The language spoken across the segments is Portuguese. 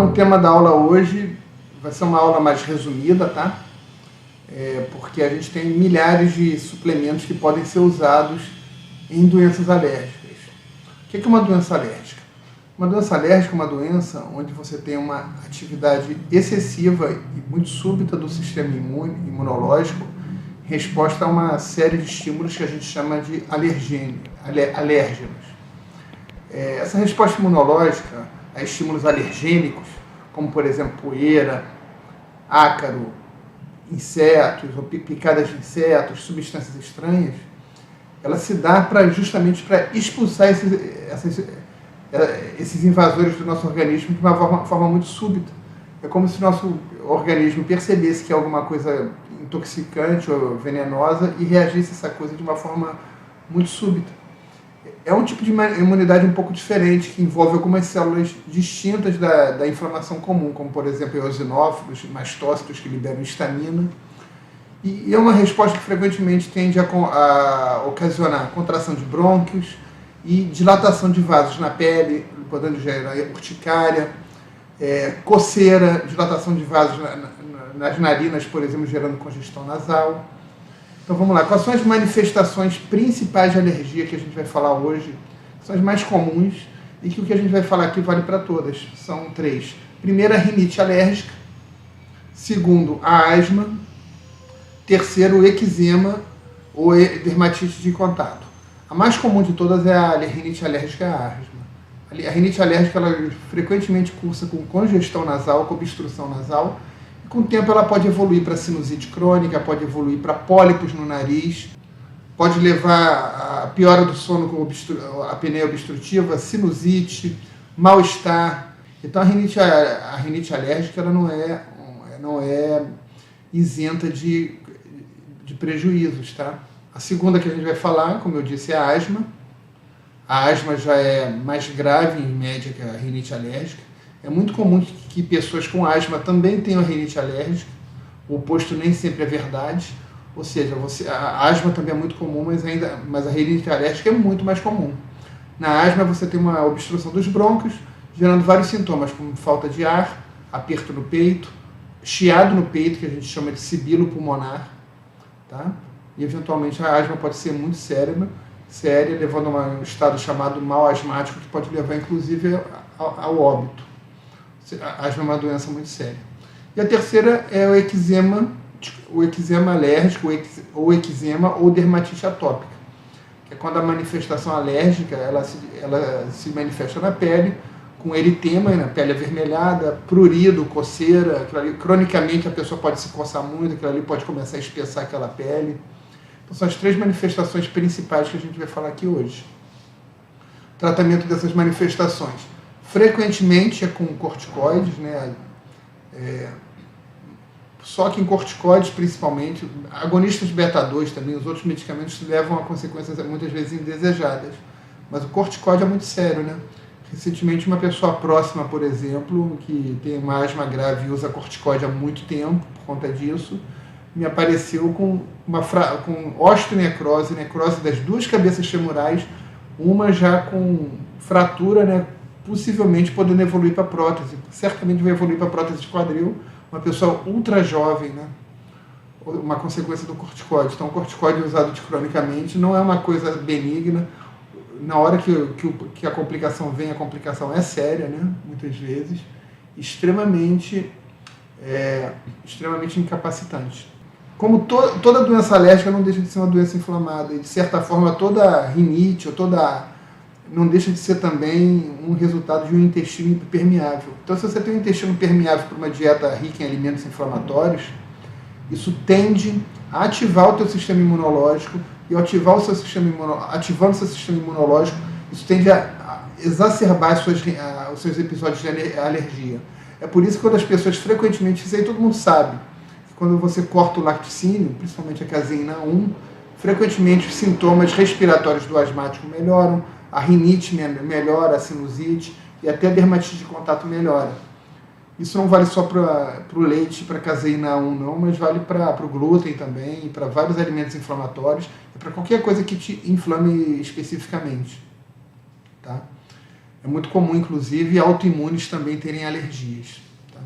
o tema da aula hoje vai ser uma aula mais resumida, tá? Porque a gente tem milhares de suplementos que podem ser usados em doenças alérgicas. O que é uma doença alérgica? Uma doença alérgica é uma doença onde você tem uma atividade excessiva e muito súbita do sistema imunológico em resposta a uma série de estímulos que a gente chama de alérgenos. Essa resposta imunológica a estímulos alergênicos, como por exemplo poeira, ácaro, insetos, ou picadas de insetos, substâncias estranhas, ela se dá justamente para expulsar esses invasores do nosso organismo de uma forma muito súbita. É como se o nosso organismo percebesse que é alguma coisa intoxicante ou venenosa e reagisse a essa coisa de uma forma muito súbita. É um tipo de imunidade um pouco diferente, que envolve algumas células distintas da inflamação comum, como por exemplo eosinófilos, mastócitos que liberam histamina. E é uma resposta que frequentemente tende a ocasionar contração de brônquios e dilatação de vasos na pele, podendo gerar urticária, coceira, dilatação de vasos nas narinas, por exemplo, gerando congestão nasal. Então vamos lá, quais são as manifestações principais de alergia que a gente vai falar hoje? São as mais comuns e que o que a gente vai falar aqui vale para todas. São 3. Primeiro, a rinite alérgica. Segundo, a asma. Terceiro, o eczema ou dermatite de contato. A mais comum de todas é a rinite alérgica à asma. A rinite alérgica ela frequentemente cursa com congestão nasal, com obstrução nasal. E com o tempo ela pode evoluir para sinusite crônica, pode evoluir para pólipos no nariz, pode levar a piora do sono com a apneia obstrutiva, sinusite, mal-estar. Então a rinite alérgica ela não é isenta de prejuízos, tá? A segunda que a gente vai falar, como eu disse, é a asma. A asma já é mais grave em média que a rinite alérgica. É muito comum que pessoas com asma também tenham rinite alérgica. O oposto nem sempre é verdade. Ou seja, a asma também é muito comum, mas a rinite alérgica é muito mais comum. Na asma você tem uma obstrução dos brônquios, gerando vários sintomas, como falta de ar, aperto no peito, chiado no peito, que a gente chama de sibilo pulmonar, tá? E eventualmente a asma pode ser muito séria, levando a um estado chamado mal asmático, que pode levar inclusive ao óbito. A asma é uma doença muito séria. E a terceira é o eczema alérgico, ou eczema ou dermatite atópica, que é quando a manifestação alérgica ela se manifesta na pele, com eritema, na pele avermelhada, prurido, coceira, cronicamente a pessoa pode se coçar muito, aquilo ali pode começar a espessar aquela pele. Então são as 3 manifestações principais que a gente vai falar aqui hoje. Tratamento dessas manifestações. Frequentemente é com corticoides, né? Só que em corticoides principalmente, agonistas beta-2 também, os outros medicamentos levam a consequências muitas vezes indesejadas. Mas o corticoide é muito sério, né? Recentemente, uma pessoa próxima, por exemplo, que tem uma asma grave e usa corticoide há muito tempo, por conta disso, me apareceu com osteonecrose, necrose das 2 cabeças femorais, uma já com fratura, né, possivelmente podendo evoluir para prótese. Certamente vai evoluir para prótese de quadril, uma pessoa ultra jovem, né, uma consequência do corticoide. Então, o corticoide usado cronicamente não é uma coisa benigna. Na hora que a complicação vem, a complicação é séria, né? Muitas vezes, extremamente incapacitante. Como toda doença alérgica não deixa de ser uma doença inflamada, e de certa forma toda rinite, não deixa de ser também um resultado de um intestino impermeável. Então, se você tem um intestino permeável para uma dieta rica em alimentos inflamatórios, isso tende a ativar o teu sistema imunológico, e ao ativando o seu sistema imunológico, isso tende a exacerbar os seus episódios de alergia. É por isso que quando as pessoas frequentemente, isso aí todo mundo sabe, que quando você corta o lacticínio, principalmente a caseína 1, frequentemente os sintomas respiratórios do asmático melhoram, a rinite melhora, a sinusite e até a dermatite de contato melhora. Isso não vale só para o leite, para a caseína 1 não, mas vale para o glúten também, e para vários alimentos inflamatórios, e para qualquer coisa que te inflame especificamente. Tá? É muito comum, inclusive, autoimunes também terem alergias. Tá?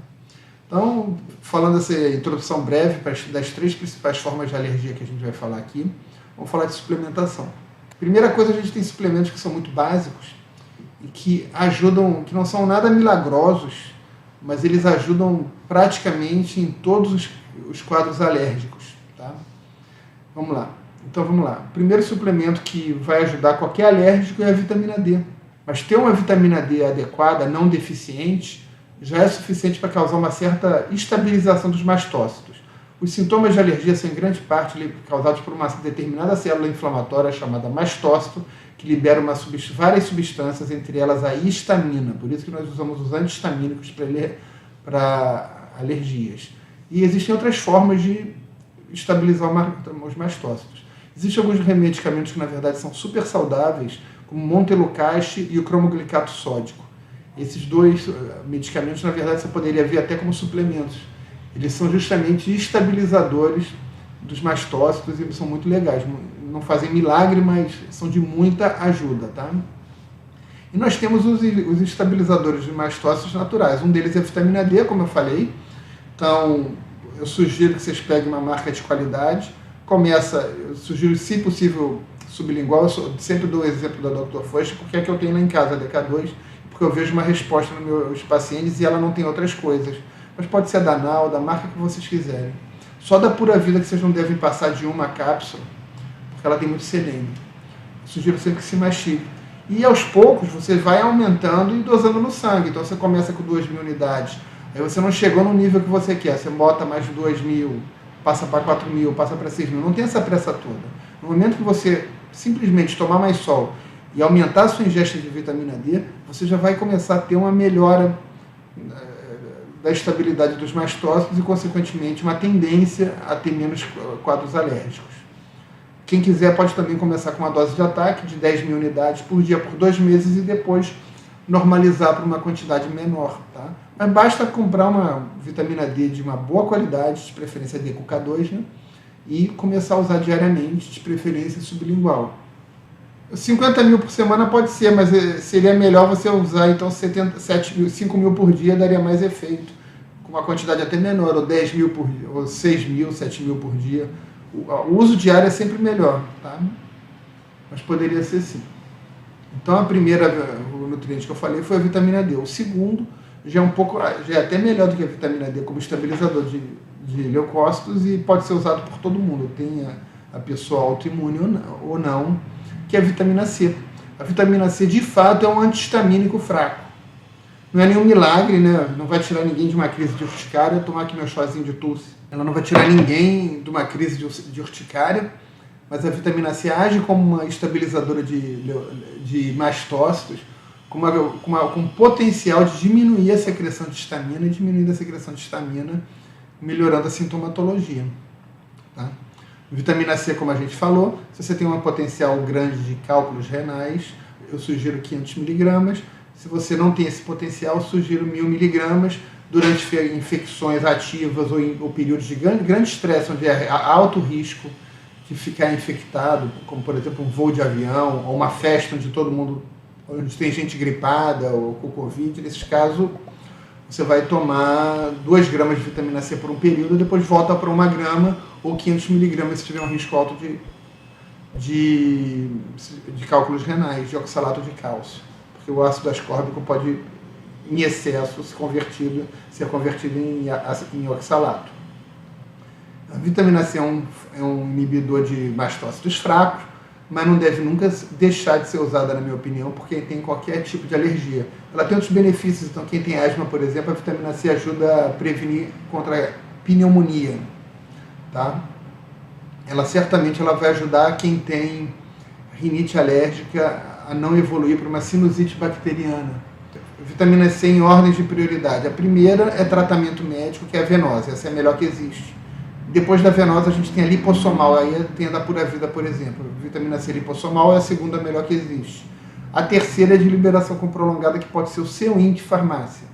Então, falando essa introdução breve das 3 principais formas de alergia que a gente vai falar aqui, vamos falar de suplementação. Primeira coisa, a gente tem suplementos que são muito básicos e que ajudam, que não são nada milagrosos, mas eles ajudam praticamente em todos os quadros alérgicos. Tá? Vamos lá. Então vamos lá. O primeiro suplemento que vai ajudar qualquer alérgico é a vitamina D. Mas ter uma vitamina D adequada, não deficiente, já é suficiente para causar uma certa estabilização dos mastócitos. Os sintomas de alergia são em grande parte causados por uma determinada célula inflamatória chamada mastócito, que libera várias substâncias, entre elas a histamina. Por isso que nós usamos os antihistamínicos para alergias. E existem outras formas de estabilizar os mastócitos. Existem alguns medicamentos que, na verdade, são super saudáveis, como o montelukast e o cromoglicato sódico. Esses 2 medicamentos, na verdade, você poderia ver até como suplementos. Eles são justamente estabilizadores dos mastócitos e eles são muito legais. Não fazem milagre, mas são de muita ajuda. Tá? E nós temos os estabilizadores de mastócitos naturais. Um deles é a vitamina D, como eu falei. Então, eu sugiro que vocês peguem uma marca de qualidade. Eu sugiro, se possível, sublingual. Eu sempre dou o exemplo da Dr. Fuster, porque é que eu tenho lá em casa, a DK2, porque eu vejo uma resposta nos meus pacientes e ela não tem outras coisas. Mas pode ser da Nau, da marca que vocês quiserem. Só da Pura Vida que vocês não devem passar de uma cápsula, porque ela tem muito selênio. Eu sugiro sempre que se mastigue. E aos poucos você vai aumentando e dosando no sangue. Então você começa com 2.000 unidades. Aí você não chegou no nível que você quer. Você bota mais de 2.000, passa para 4.000, passa para 6.000. Não tem essa pressa toda. No momento que você simplesmente tomar mais sol e aumentar a sua ingesta de vitamina D, você já vai começar a ter uma melhora da estabilidade dos mastócitos e, consequentemente, uma tendência a ter menos quadros alérgicos. Quem quiser pode também começar com uma dose de ataque de 10.000 unidades por dia por 2 meses e depois normalizar para uma quantidade menor. Tá? Mas basta comprar uma vitamina D de uma boa qualidade, de preferência D com K2, né? E começar a usar diariamente, de preferência sublingual. 50.000 por semana pode ser, mas seria melhor você usar então 5.000 por dia, daria mais efeito, com uma quantidade até menor, ou 10.000 por dia, ou 6.000, 7.000 por dia. O uso diário é sempre melhor, tá? Mas poderia ser sim. Então o nutriente que eu falei foi a vitamina D. O segundo já é até melhor do que a vitamina D como estabilizador de leucócitos e pode ser usado por todo mundo, tenha a pessoa autoimune ou não, que é a vitamina C. A vitamina C, de fato, é um antihistamínico fraco. Não é nenhum milagre, né? Não vai tirar ninguém de uma crise de urticária. Eu tomar aqui meu chazinho de Tulsi. Ela não vai tirar ninguém de uma crise de urticária, mas a vitamina C age como uma estabilizadora de mastócitos, com potencial de diminuir a secreção de histamina e diminuindo a secreção de histamina, melhorando a sintomatologia. Tá? Vitamina C, como a gente falou, se você tem um potencial grande de cálculos renais, eu sugiro 500 miligramas. Se você não tem esse potencial, eu sugiro 1.000 miligramas durante infecções ativas ou períodos de grande estresse, onde é alto risco de ficar infectado, como por exemplo um voo de avião ou uma festa onde tem gente gripada ou com Covid. Nesses casos, você vai tomar 2 gramas de vitamina C por um período, depois volta para 1 grama ou 500 miligramas se tiver um risco alto de cálculos renais, de oxalato de cálcio. Porque o ácido ascórbico pode, em excesso, ser convertido em oxalato. A vitamina C é um inibidor de mastócitos fracos, mas não deve nunca deixar de ser usada, na minha opinião, por quem tem qualquer tipo de alergia. Ela tem outros benefícios, então quem tem asma, por exemplo, a vitamina C ajuda a prevenir contra a pneumonia. Tá? Ela certamente vai ajudar quem tem rinite alérgica a não evoluir para uma sinusite bacteriana. Vitamina C em ordens de prioridade. A primeira é tratamento médico, que é a venosa. Essa é a melhor que existe. Depois da venosa, a gente tem a lipossomal, aí tem a da Pura Vida, por exemplo. Vitamina C lipossomal é a segunda melhor que existe. A terceira é de liberação prolongada, que pode ser o Seuin de farmácia.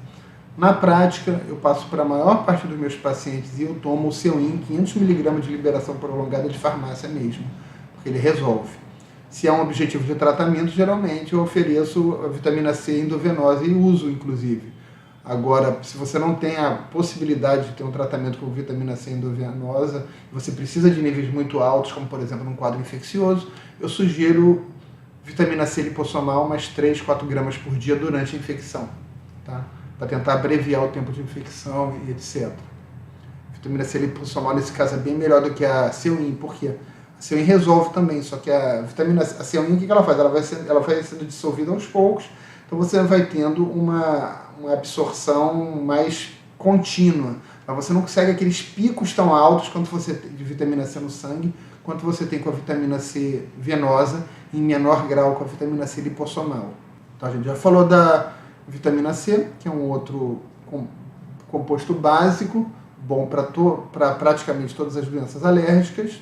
Na prática, eu passo para a maior parte dos meus pacientes e eu tomo o Seuin, 500 mg de liberação prolongada de farmácia mesmo, porque ele resolve. Se é um objetivo de tratamento, geralmente eu ofereço a vitamina C endovenosa e uso, inclusive. Agora, se você não tem a possibilidade de ter um tratamento com vitamina C endovenosa, você precisa de níveis muito altos, como por exemplo num quadro infeccioso, eu sugiro vitamina C lipossomal mais 3, 4 gramas por dia durante a infecção, tá? Para tentar abreviar o tempo de infecção e etc. Vitamina C lipossomal nesse caso é bem melhor do que a Ceuin, por quê? A Ceuin resolve também, só que a vitamina C, a Ceuin, o que ela faz? Ela vai sendo dissolvida aos poucos, então você vai tendo uma absorção mais contínua. Mas você não consegue aqueles picos tão altos quanto você tem de vitamina C no sangue, quanto você tem com a vitamina C venosa, em menor grau com a vitamina C lipossomal. Então a gente já falou da vitamina C, que é um outro composto básico, bom para praticamente todas as doenças alérgicas.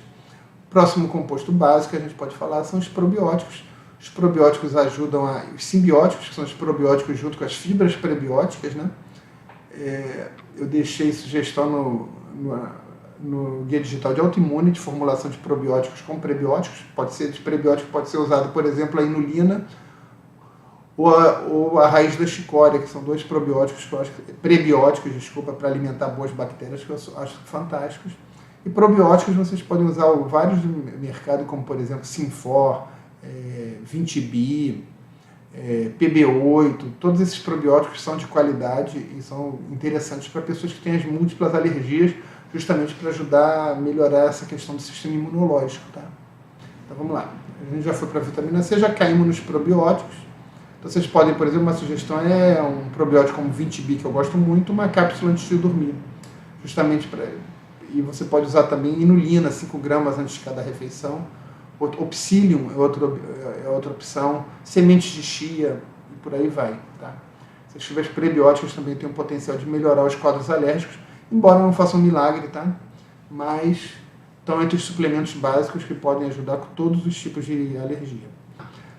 Próximo composto básico que a gente pode falar são os probióticos. Os probióticos ajudam os simbióticos, que são os probióticos junto com as fibras prebióticas, né? Eu deixei sugestão no Guia Digital de Autoimune de formulação de probióticos com prebióticos. De prebiótico pode ser usado, por exemplo, a inulina ou a raiz da chicória, que são dois probióticos, prebióticos, para alimentar boas bactérias, que eu acho fantásticos. E probióticos vocês podem usar vários do mercado, como por exemplo Sinfor, 20bi, PB8, todos esses probióticos são de qualidade e são interessantes para pessoas que têm as múltiplas alergias, justamente para ajudar a melhorar essa questão do sistema imunológico, tá? Então vamos lá, a gente já foi para a vitamina C, já caímos nos probióticos. Então vocês podem, por exemplo, uma sugestão é um probiótico como 20bi, que eu gosto muito, uma cápsula antes de dormir, justamente para... E você pode usar também inulina, 5 gramas antes de cada refeição. O psyllium é outra opção, sementes de chia e por aí vai. Tá? Essas fibras prebióticas também têm o potencial de melhorar os quadros alérgicos, embora não façam um milagre, tá? Mas estão entre os suplementos básicos que podem ajudar com todos os tipos de alergia.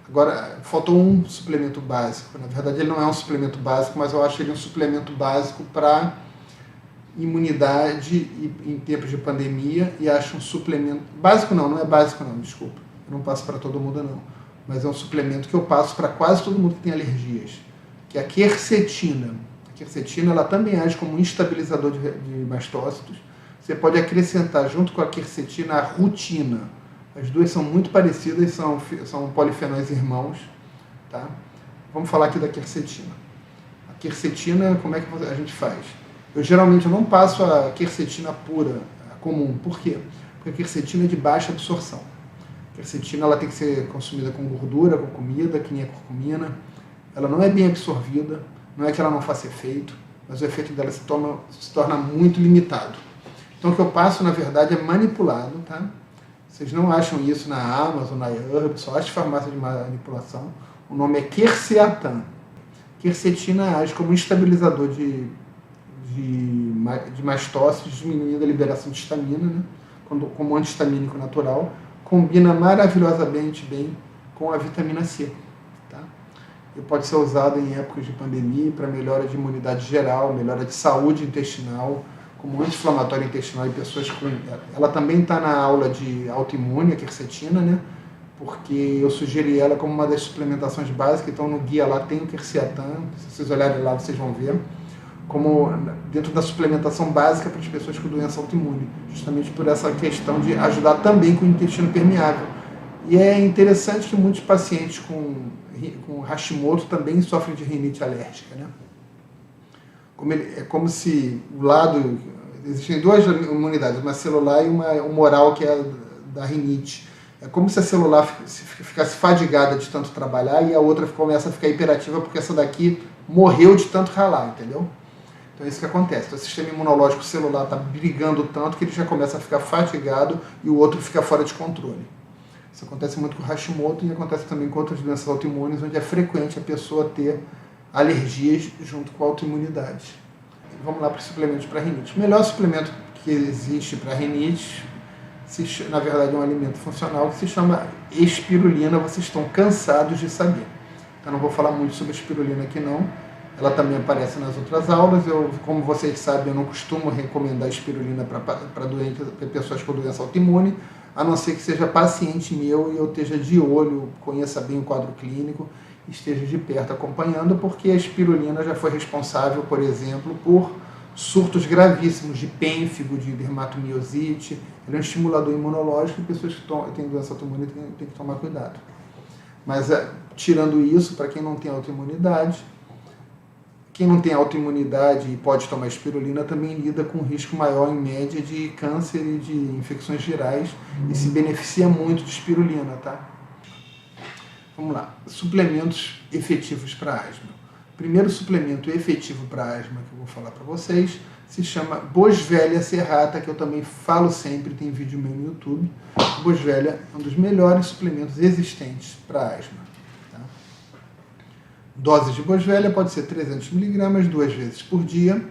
Agora, faltou um suplemento básico. Na verdade, ele não é um suplemento básico, mas eu acho ele um suplemento básico para imunidade em tempos de pandemia, e acho um suplemento básico, não é básico não, desculpa, eu não passo para todo mundo não, mas é um suplemento que eu passo para quase todo mundo que tem alergias, que é a quercetina. A quercetina ela também age como um estabilizador de mastócitos. Você pode acrescentar junto com a quercetina a rutina. As duas são muito parecidas, são polifenóis irmãos, tá? Vamos falar aqui da quercetina. A quercetina, como é que a gente faz? Eu geralmente não passo a quercetina pura, a comum. Por quê? Porque a quercetina é de baixa absorção. A quercetina ela tem que ser consumida com gordura, com comida, que nem a curcumina. Ela não é bem absorvida, não é que ela não faça efeito, mas o efeito dela se torna muito limitado. Então o que eu passo, na verdade, é manipulado, tá? Vocês não acham isso na Amazon, na Herb, só acho farmácia de manipulação. O nome é querceatan. Quercetina age como um estabilizador de mastócitos, diminuindo a liberação de histamina, né? Como antihistamínico natural, combina maravilhosamente bem com a vitamina C. Tá? E pode ser usado em épocas de pandemia para melhora de imunidade geral, melhora de saúde intestinal, como anti-inflamatório intestinal em pessoas com... Ela também está na aula de autoimune, a quercetina, né? Porque eu sugeri ela como uma das suplementações básicas, então no guia lá tem o quercetan, se vocês olharem lá vocês vão ver, como dentro da suplementação básica para as pessoas com doença autoimune, justamente por essa questão de ajudar também com o intestino permeável. E é interessante que muitos pacientes com Hashimoto também sofrem de rinite alérgica, né? É como se o lado... Existem duas imunidades, uma celular e uma humoral, que é da rinite. É como se a celular ficasse fadigada de tanto trabalhar e a outra começa a ficar hiperativa porque essa daqui morreu de tanto ralar, entendeu? Então é isso que acontece. Então, o sistema imunológico celular está brigando tanto que ele já começa a ficar fatigado e o outro fica fora de controle. Isso acontece muito com o Hashimoto e acontece também com outras doenças autoimunes, onde é frequente a pessoa ter alergias junto com a autoimunidade. Vamos lá para os suplementos para rinite. O melhor suplemento que existe para rinite, na verdade é um alimento funcional que se chama espirulina. Vocês estão cansados de saber. Eu não vou falar muito sobre a espirulina aqui não. Ela também aparece nas outras aulas. Como vocês sabem, eu não costumo recomendar espirulina para pessoas com doença autoimune, a não ser que seja paciente meu e eu esteja de olho, conheça bem o quadro clínico, esteja de perto acompanhando, porque a espirulina já foi responsável, por exemplo, por surtos gravíssimos de pênfigo, de dermatomiosite. Ele é um estimulador imunológico e pessoas que têm doença autoimune têm que tomar cuidado. Mas, tirando isso, para quem não tem autoimunidade, quem não tem autoimunidade e pode tomar espirulina também lida com um risco maior, em média, de câncer e de infecções virais e se beneficia muito de espirulina, tá? Vamos lá. Suplementos efetivos para asma. O primeiro suplemento efetivo para asma que eu vou falar para vocês se chama Boswellia serrata, que eu também falo sempre, tem vídeo meu no YouTube. Boswellia é um dos melhores suplementos existentes para asma. Dose de Boswellia pode ser 300 mg 2 vezes por dia.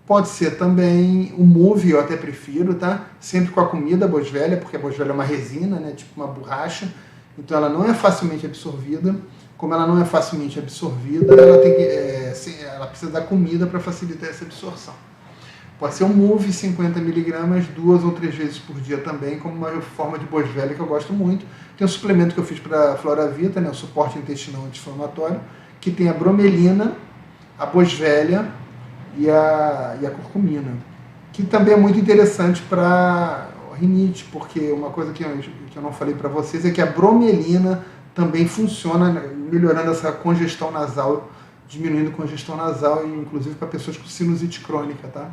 Pode ser também o Move, eu até prefiro, tá? Sempre com a comida Boswellia, porque a Boswellia é uma resina, né? Tipo uma borracha. Então ela não é facilmente absorvida. Como ela não é facilmente absorvida, ela precisa da comida para facilitar essa absorção. Pode ser um Move 50 mg 2 ou 3 vezes por dia também, como uma forma de Boswellia que eu gosto muito. Tem um suplemento que eu fiz para a Floravita, né, o suporte intestinal anti-inflamatório, que tem a bromelina, a Boswellia e a curcumina, que também é muito interessante para rinite, porque uma coisa que eu não falei para vocês é que a bromelina também funciona melhorando essa congestão nasal, diminuindo a congestão nasal, inclusive para pessoas com sinusite crônica, tá?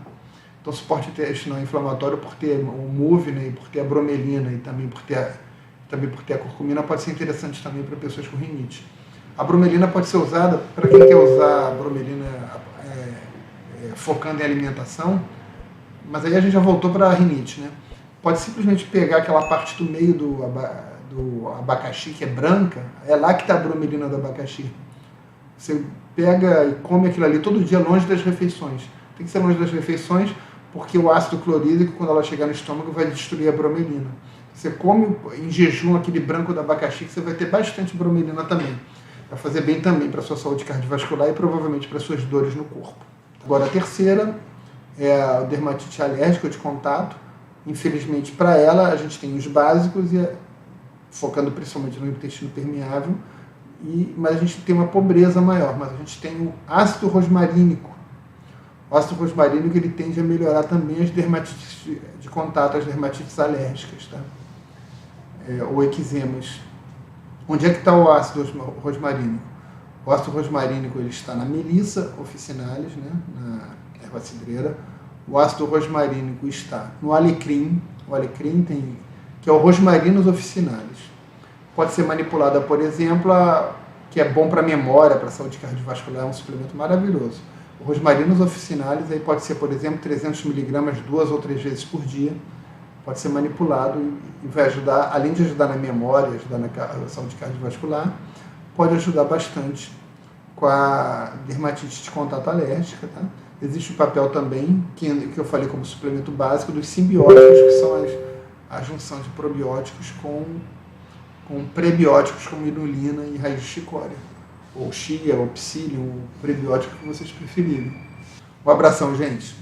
Então, suporte intestinal inflamatório, por ter o Move, né, e por ter a bromelina e também por ter a curcumina, pode ser interessante também para pessoas com rinite. A bromelina pode ser usada, para quem quer usar a bromelina focando em alimentação, mas aí a gente já voltou para a rinite, né? Pode simplesmente pegar aquela parte do meio do abacaxi, que é branca, é lá que está a bromelina do abacaxi. Você pega e come aquilo ali todo dia, longe das refeições. Tem que ser longe das refeições, porque o ácido clorídrico, quando ela chegar no estômago, vai destruir a bromelina. Você come em jejum aquele branco do abacaxi, que você vai ter bastante bromelina também. Vai fazer bem também para a sua saúde cardiovascular e provavelmente para suas dores no corpo. Agora, a terceira é a dermatite alérgica de contato. Infelizmente, para ela, a gente tem os básicos, focando principalmente no intestino permeável, mas a gente tem uma pobreza maior, mas a gente tem o ácido rosmarínico. O ácido rosmarínico ele tende a melhorar também as dermatites de contato, as dermatites alérgicas, tá? Ou eczemas. Onde é que está o ácido rosmarínico? O ácido rosmarínico ele está na Melissa officinalis, né? Na erva cidreira. O ácido rosmarínico está no alecrim. O alecrim que é o Rosmarinus officinalis. Pode ser manipulada, por exemplo, que é bom para a memória, para a saúde cardiovascular, é um suplemento maravilhoso. O Rosmarinus officinalis aí pode ser, por exemplo, 300 mg 2 ou 3 vezes por dia. Pode ser manipulado e vai ajudar, além de ajudar na memória, ajudar na saúde cardiovascular, pode ajudar bastante com a dermatite de contato alérgica, tá? Existe o papel também, que eu falei como suplemento básico, dos simbióticos, que são a junção de probióticos com prebióticos como inulina e raiz de chicória, ou chia, ou psyllium, o prebiótico que vocês preferirem. Um abração, gente!